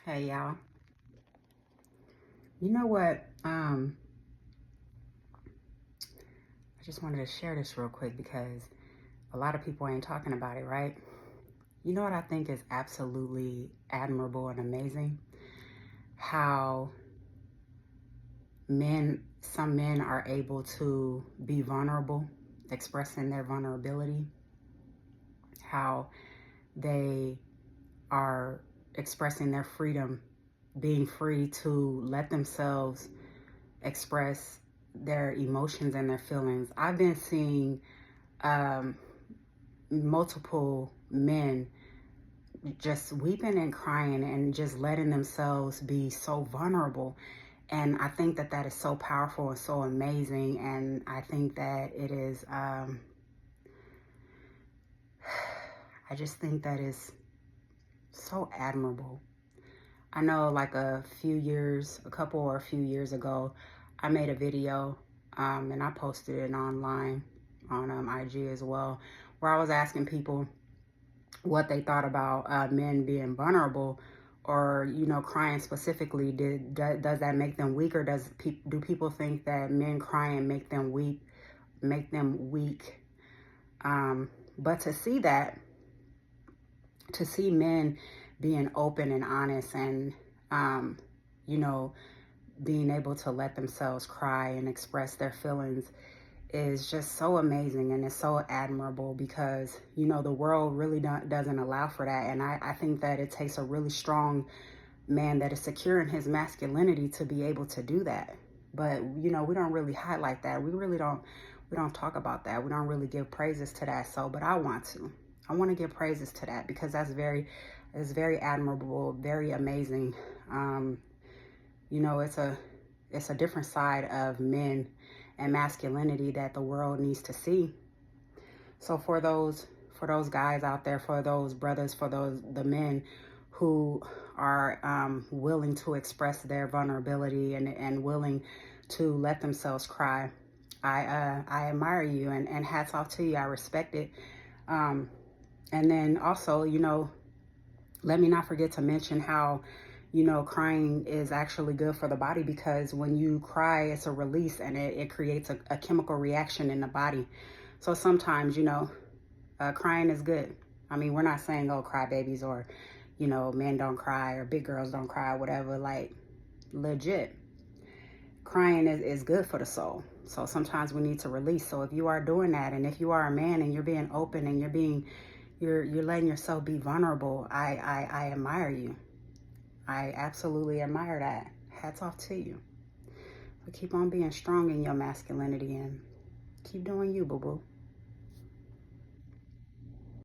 Hey y'all. You know what? I just wanted to share this real quick because a lot of people ain't talking about it, right? You know what I think is absolutely admirable and amazing? How some men are able to be vulnerable, expressing their vulnerability, how they are expressing their freedom, being free to let themselves express their emotions and their feelings. I've been seeing um, multiple men just weeping and crying and just letting themselves be so vulnerable. And I think that that is so powerful and so amazing. And I think that it is, I just think that is so admirable. I know like a few years ago, I made a video and I posted it online on IG as well, where I was asking people what they thought about men being vulnerable or, crying specifically. Does that make them weak, or do people think that men crying make them weak? But to see men being open and honest and, um, you know, being able to let themselves cry and express their feelings is just so amazing, and it's so admirable because, the world really doesn't allow for that. And I think that it takes a really strong man that is secure in his masculinity to be able to do that. But, we don't really highlight that. We don't talk about that. We don't really give praises to that. So, but I want to. I want to give praises to that because it's very admirable, very amazing. It's a different side of men and masculinity that the world needs to see. So for those guys out there, for those brothers, for the men who are willing to express their vulnerability and willing to let themselves cry, I admire you, and hats off to you. I respect it. And then also, let me not forget to mention how, crying is actually good for the body, because when you cry, it's a release, and it creates a chemical reaction in the body. So sometimes, crying is good. I mean, we're not saying, oh, cry babies, or, men don't cry, or big girls don't cry, whatever. Like, legit, crying is good for the soul. So sometimes we need to release. So if you are doing that, and if you are a man and you're being open and you're letting yourself be vulnerable, I admire you. I absolutely admire that. Hats off to you. So keep on being strong in your masculinity and keep doing you, boo boo.